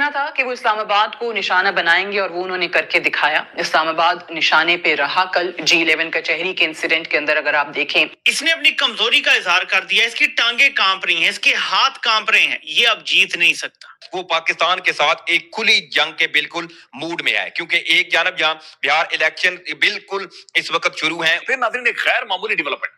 कहना था कि वो इस्लामाबाद को निशाना बनाएंगे और वो उन्होंने करके दिखाया। इस्लामाबाद निशाने पे रहा। कल G11 कचहरी के इंसिडेंट के अंदर अगर आप देखें, इसने अपनी कमजोरी का इजहार कर दिया। इसकी टांगे कांप रही हैं, इसके हाथ कांप रहे हैं। ये अब जीत नहीं सकता। वो पाकिस्तान के साथ एक खुली जंग के बिल्कुल मूड में है, क्योंकि एक जानब जहां बिहार इलेक्शन बिल्कुल इस वक्त शुरू है। फिर नाज़रीन एक गैर मामूली डेवलपमेंट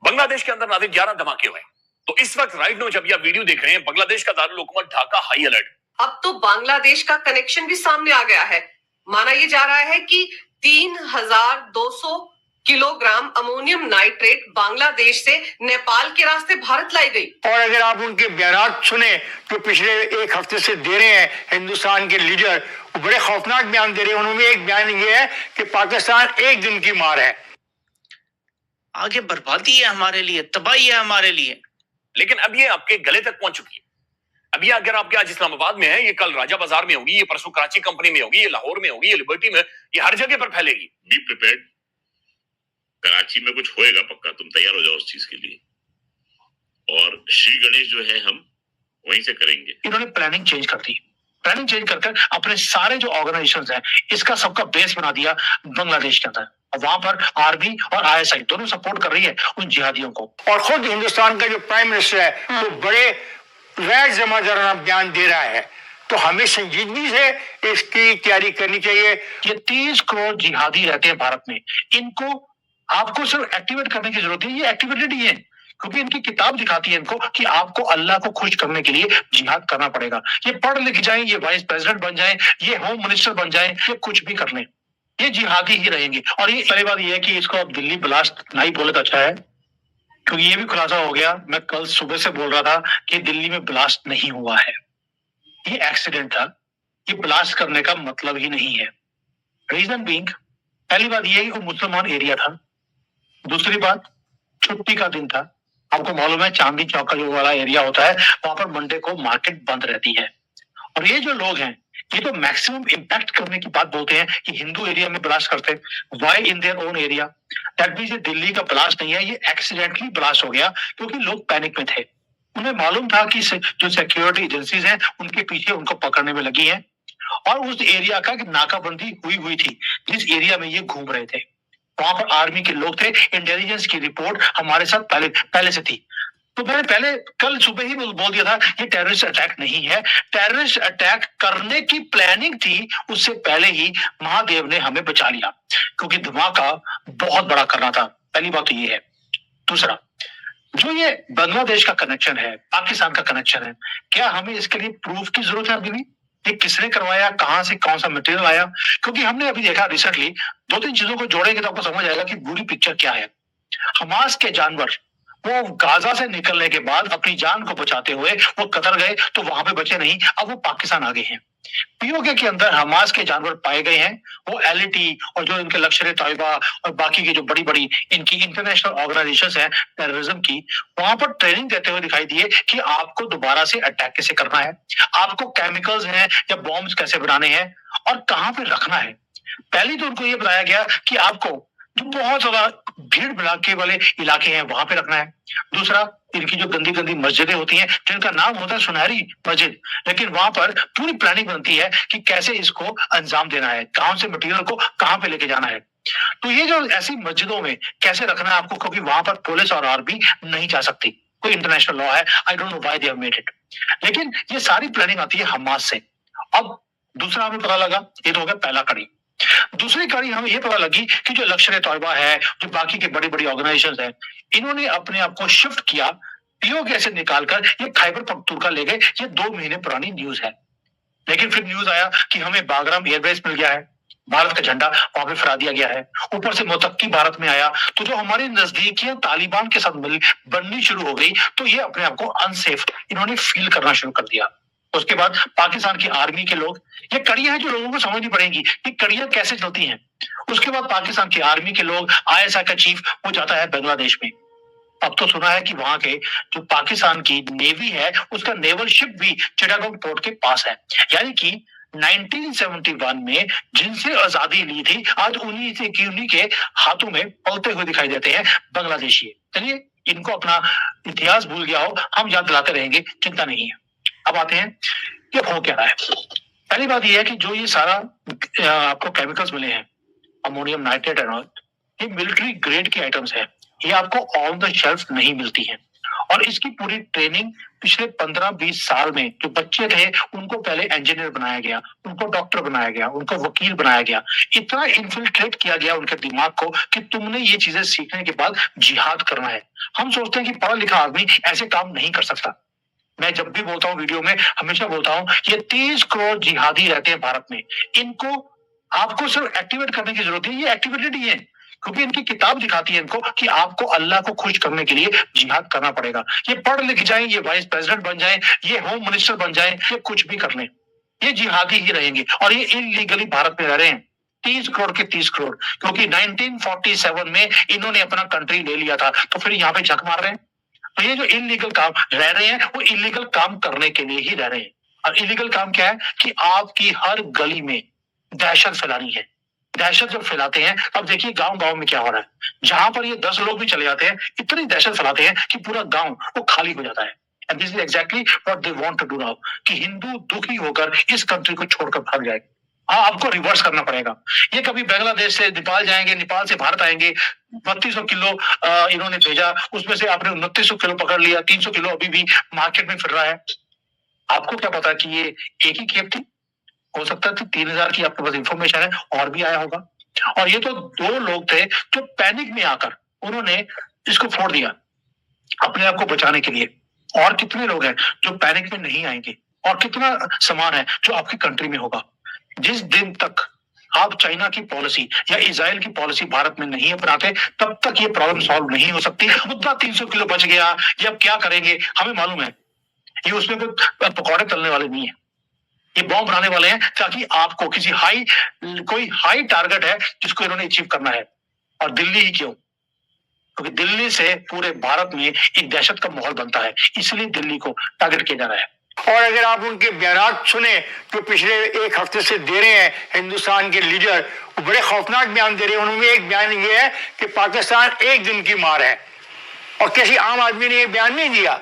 बांग्लादेश के अंदर नाज़रीन 11 धमाके हुए। तो इस वक्त राइट नो जब ये वीडियो देख रहे हैं, बांग्लादेश का दारुल हुकूमत ढाका हाई अलर्ट। अब तो बांग्लादेश का कनेक्शन भी सामने आ गया है। माना यह जा रहा है कि 3200 किलोग्राम अमोनियम नाइट्रेट बांग्लादेश से नेपाल के रास्ते भारत लाई गई। और अगर आप उनके बयान सुने जो पिछले एक हफ्ते से दे रहे हैं हिंदुस्तान के लीडर, वो बड़े खौफनाक बयान दे रहे हैं। उन्होंने एक बयान ये है कि पाकिस्तान एक दिन की मार है, आगे बर्बादी है हमारे लिए, तबाही है हमारे लिए। लेकिन अब ये आपके गले तक पहुंच चुकी है। अब ये अगर आपके आज इस्लामाबाद में है, ये कल राजा बाजार में होगी, ये परसों कराची कंपनी में होगी, ये लाहौर में होगी, ये लिबर्टी में, ये हर जगह पर फैलेगी। Be prepared. कराची में कुछ होएगा पक्का, तुम तैयार हो जाओ उस चीज के लिए। और श्री गणेश जो है हम वहीं से करेंगे। इन्होंने प्लानिंग चेंज कर दी। प्लानिंग चेंज कर अपने सारे जो ऑर्गेनाइजेशंस हैं, इसका सबका बेस बना दिया बांग्लादेश के अंदर। वहां पर आर्मी और ISI दोनों सपोर्ट कर रही है उन जिहादियों को। और खुद हिंदुस्तान का जो प्राइम मिनिस्टर है वो बड़े गैर जमादाराना बयान दे रहा है। तो हमें संजीदगी से इसकी तैयारी करनी चाहिए। ये 30 करोड़ जिहादी रहते हैं भारत में, इनको आपको सिर्फ एक्टिवेट करने की जरूरत है। ये एक्टिवेटेड ही है, क्योंकि इनकी किताब दिखाती है इनको कि आपको अल्लाह को खुश करने के लिए जिहाद करना पड़ेगा। ये पढ़ लिख जाए, ये वाइस प्रेसिडेंट बन जाए, ये होम मिनिस्टर बन जाए, ये कुछ भी कर लें, ये जिहादी ही रहेंगे। और ये पहली बात ये है कि इसको अब दिल्ली ब्लास्ट नहीं बोले तो अच्छा है, क्योंकि ये भी खुलासा हो गया। मैं कल सुबह से बोल रहा था कि दिल्ली में ब्लास्ट नहीं हुआ है, ये एक्सीडेंट था। ये ब्लास्ट करने का मतलब ही नहीं है। रीजन बीइंग, पहली बात ये है कि वो मुसलमान एरिया था। दूसरी बात, छुट्टी का दिन था। आपको मालूम है चांदनी चौक का जो वाला एरिया होता है, वहां पर मंडे को मार्केट बंद रहती है। और ये जो लोग हैं, ये तो मैक्सिमम इम्पैक्ट करने की बात बोलते हैं कि हिंदू एरिया में ब्लास्ट करते हैं। Why in their own area? That means ये दिल्ली का ब्लास्ट नहीं है, ये एक्सीडेंटली ब्लास्ट हो गया, क्योंकि लोग पैनिक में थे। उन्हें मालूम था कि जो सिक्योरिटी एजेंसीज हैं उनके पीछे उनको पकड़ने में लगी हैं, और उस एरिया का नाकाबंदी हुई थी जिस एरिया में ये घूम रहे थे। वहां पर आर्मी के लोग थे। इंटेलिजेंस की रिपोर्ट हमारे साथ पहले से थी। तो मैंने पहले कल सुबह ही बोल दिया था ये टेररिस्ट अटैक नहीं है। टेररिस्ट अटैक करने की प्लानिंग थी, उससे पहले ही महादेव ने हमें बचा लिया, क्योंकि धमाका बहुत बड़ा करना था। पहली बात तो ये है। दूसरा, जो ये बांग्लादेश का कनेक्शन है, पाकिस्तान का कनेक्शन है, क्या हमें इसके लिए प्रूफ की जरूरत है? अभी भी ये किसने करवाया, कहां से कौन सा मटेरियल आया? क्योंकि हमने अभी देखा रिसेंटली, 2-3 चीजों को जोड़ेंगे तो आपको समझ आएगा कि पूरी पिक्चर क्या है। हमास के जानवर वो गाजा से निकलने के बाद अपनी जान को बचाते हुए वो कतर गए, तो वहां पे बचे नहीं, अब वो पाकिस्तान आ गए हैं। POK के अंदर हमास के जानवर पाए गए हैं। वो LET और जो इनके लश्कर तैयबा और बाकी की जो बड़ी बड़ी इनकी इंटरनेशनल ऑर्गेनाइजेशंस हैं टेररिज्म की, वहां पर ट्रेनिंग देते हुए दिखाई दिए कि आपको दोबारा से अटैक कैसे करना है, आपको केमिकल्स हैं या बॉम्ब्स कैसे बनाने हैं और कहां पे रखना है। पहले तो उनको ये बताया गया कि आपको जो बहुत ज्यादा भीड़ भड़ाके वाले इलाके हैं वहां पे रखना है। दूसरा, इनकी जो गंदी गंदी मस्जिदें होती हैं जिनका नाम होता है सुनहरी मस्जिद, लेकिन वहां पर पूरी प्लानिंग बनती है कि कैसे इसको अंजाम देना है, कहां से मटेरियल को कहां पे लेके जाना है। तो ये जो ऐसी मस्जिदों में कैसे रखना है आपको, क्योंकि वहां पर पुलिस और आर्मी नहीं जा सकती, कोई इंटरनेशनल लॉ है। I don't know why they have made it, लेकिन ये सारी प्लानिंग आती है हमास से। अब दूसरा हमें पता लगा, ये तो हो गया पहला कड़ी। दूसरी कड़ी हमें ये पता लगी कि जो लश्कर तैयबा है, जो बाकी के बड़ी बड़ी ऑर्गेनाइजेशंस हैं, इन्होंने अपने आप को शिफ्ट किया, POK से निकालकर ये खैबर पख्तूनख्वा ले गए। ये 2 महीने पुरानी न्यूज है, लेकिन फिर न्यूज आया कि हमें बागराम एयरबेस मिल गया है, भारत का झंडा वहां पे फहरा दिया गया है, ऊपर से मुतक्की भारत में आया। तो जो हमारी नजदीकियां तालिबान के साथ बननी शुरू हो गई, तो ये अपने आप को अनसेफ इन्होंने फील करना शुरू कर दिया। उसके बाद पाकिस्तान की आर्मी के लोग, ये कड़ियां हैं जो लोगों को समझनी पड़ेंगी कि कड़ियां कैसे चलती हैं। उसके बाद पाकिस्तान की आर्मी के लोग, ISI का चीफ वो जाता है बांग्लादेश में। अब तो सुना है कि वहां के जो पाकिस्तान की नेवी है उसका नेवल शिप भी चिटागोंग पोर्ट के पास है। यानी कि 1971 में जिनसे आजादी ली थी, आज उन्हीं के हाथों में पलते हुए दिखाई देते हैं बांग्लादेशी। चलिए, इनको अपना इतिहास भूल गया हो, हम याद दिलाते रहेंगे, चिंता नहीं है। अब आते हैं कि हो क्या रहा है। पहली बात यह है कि जो ये सारा आपको केमिकल्स मिले हैं, अमोनियम नाइट्रेट एंड ऑल, ये मिलिट्री ग्रेड के आइटम्स है, ये आपको ऑन द शेल्फ नहीं मिलती है। और इसकी पूरी ट्रेनिंग पिछले 15-20 साल में जो बच्चे थे उनको पहले इंजीनियर बनाया गया, उनको डॉक्टर बनाया गया, उनको वकील बनाया गया, इतना इन्फिल्ट्रेट किया गया उनके दिमाग को कि तुमने ये चीजें सीखने के बाद जिहाद करना है। हम सोचते हैं कि पढ़ा लिखा आदमी ऐसे काम नहीं कर सकता। मैं जब भी बोलता हूँ वीडियो में हमेशा बोलता हूँ ये 30 करोड़ जिहादी रहते हैं भारत में, इनको आपको सिर्फ एक्टिवेट करने की जरूरत है, ये एक्टिवेटेड ही है, क्योंकि इनकी किताब दिखाती है इनको कि आपको अल्लाह को खुश करने के लिए जिहाद करना पड़ेगा। ये पढ़ लिख जाए, ये वाइस प्रेसिडेंट बन जाए, ये होम मिनिस्टर बन जाए, ये कुछ भी कर लें, ये जिहादी ही रहेंगे। और ये इलीगली भारत में रह रहे हैं, 30 करोड़ के 30 करोड़, क्योंकि 1947 में इन्होंने अपना कंट्री ले लिया था, तो फिर यहाँ पे झक मार रहे हैं। तो ये जो इलीगल काम रह रहे हैं वो इलीगल काम करने के लिए ही रह रहे हैं। और इलीगल काम क्या है कि आपकी हर गली में दहशत फैलानी है। दहशत जब फैलाते हैं तब देखिए गांव गांव में क्या हो रहा है, जहां पर ये 10 लोग भी चले जाते हैं इतनी दहशत फैलाते हैं कि पूरा गांव वो खाली हो जाता है। And this is exactly what they want to do now, कि हिंदू दुखी होकर इस कंट्री को छोड़कर भाग जाए। हाँ, आपको रिवर्स करना पड़ेगा। ये कभी बांग्लादेश से नेपाल जाएंगे, नेपाल से भारत आएंगे, 3200 किलो इन्होंने भेजा, उसमें से आपने 2900 किलो पकड़ लिया, 300 किलो अभी भी मार्केट में फिर रहा है। आपको क्या पता कि ये एक ही खेप थी, हो सकता है 3000 की आपके पास इंफॉर्मेशन है और भी आया होगा। और ये तो 2 लोग थे जो पैनिक में आकर उन्होंने इसको फोड़ दिया अपने आप को बचाने के लिए। और कितने लोग हैं जो पैनिक में नहीं आएंगे, और कितना सामान है जो आपकी कंट्री में होगा। जिस दिन तक आप चाइना की पॉलिसी या इजराइल की पॉलिसी भारत में नहीं अपनाते तब तक ये प्रॉब्लम सॉल्व नहीं हो सकती। मुद्दा 300 किलो बच गया, ये अब क्या करेंगे हमें मालूम है, ये उसमें कोई पकौड़े तलने वाले नहीं है, ये बॉम्ब बनाने वाले हैं ताकि आपको कोई हाई टारगेट है जिसको इन्होंने अचीव करना है। और दिल्ली ही क्यों, क्योंकि दिल्ली से पूरे भारत में एक दहशत का माहौल बनता है, इसलिए दिल्ली को टारगेट किया जा रहा है। और अगर आप उनके बयान सुने जो पिछले एक हफ्ते से दे रहे हैं हिंदुस्तान के लीडर, वो बड़े खौफनाक बयान दे रहे हैं। उनमें एक बयान ये है कि पाकिस्तान एक दिन की मार है, और किसी आम आदमी ने ये बयान नहीं दिया।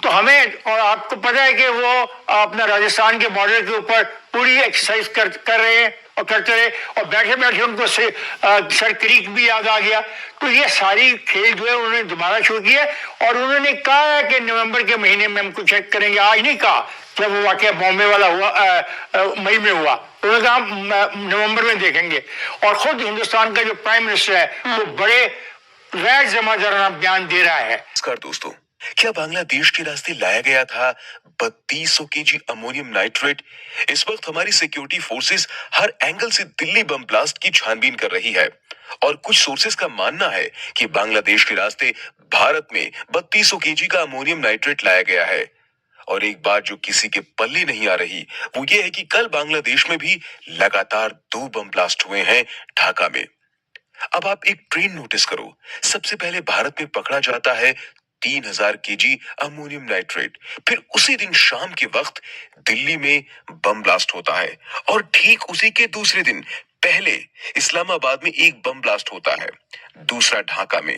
तो हमें, और आपको पता है कि वो अपना राजस्थान के बॉर्डर के ऊपर पूरी एक्सरसाइज कर रहे हैं और करते रहे, और बैठे बैठे उनको सर क्रीक भी याद आ गया। तो ये सारी खेल जो है उन्होंने दोबारा शुरू किया, और उन्होंने कहा है कि नवंबर के महीने में हम कुछ चेक करेंगे। आज नहीं कहा, जब वो वाकया बॉम्बे वाला हुआ मई में हुआ, उन्होंने कहा नवंबर में देखेंगे। और खुद हिंदुस्तान का जो प्राइम मिनिस्टर है वो बड़े गैर जमादाराना बयान दे रहा है। नमस्कार दोस्तों, क्या बांग्लादेश के रास्ते लाया गया था 3200 केजी अमोनियम नाइट्रेट? इस वक्त हमारी सिक्योरिटी फोर्सेस हर एंगल से दिल्ली बम ब्लास्ट की छानबीन कर रही है, और कुछ सोर्सेस का मानना है कि बांग्लादेश के रास्ते भारत में 3200 केजी का अमोनियम नाइट्रेट लाया गया है। और एक बात जो किसी के पल्ले नहीं आ रही वो ये है कि कल बांग्लादेश में भी लगातार 2 बम ब्लास्ट हुए हैं ढाका में। अब आप एक ट्रेन नोटिस करो, सबसे पहले भारत में पकड़ा जाता है 3000 केजी अमोनियम नाइट्रेट, फिर उसी दिन शाम के वक्त दिल्ली में बम ब्लास्ट होता है, और ठीक उसी के दूसरे दिन पहले इस्लामाबाद में एक बम ब्लास्ट होता है, दूसरा ढाका में।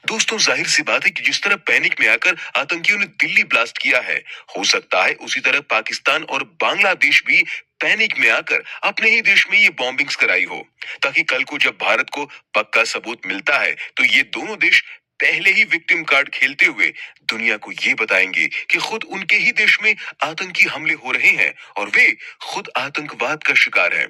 दोस्तों, जाहिर सी बात है कि जिस तरह पैनिक में आकर आतंकियों ने दिल्ली ब्लास्ट किया है, हो सकता है उसी तरह पाकिस्तान और बांग्लादेश भी पैनिक में आकर अपने ही देश में ये बॉम्बिंग्स कराई हो, ताकि कल को जब भारत को पक्का सबूत मिलता है तो ये दोनों देश पहले ही विक्टिम कार्ड खेलते हुए दुनिया को ये बताएंगे कि खुद उनके ही देश में आतंकी हमले हो रहे हैं और वे खुद आतंकवाद का शिकार हैं।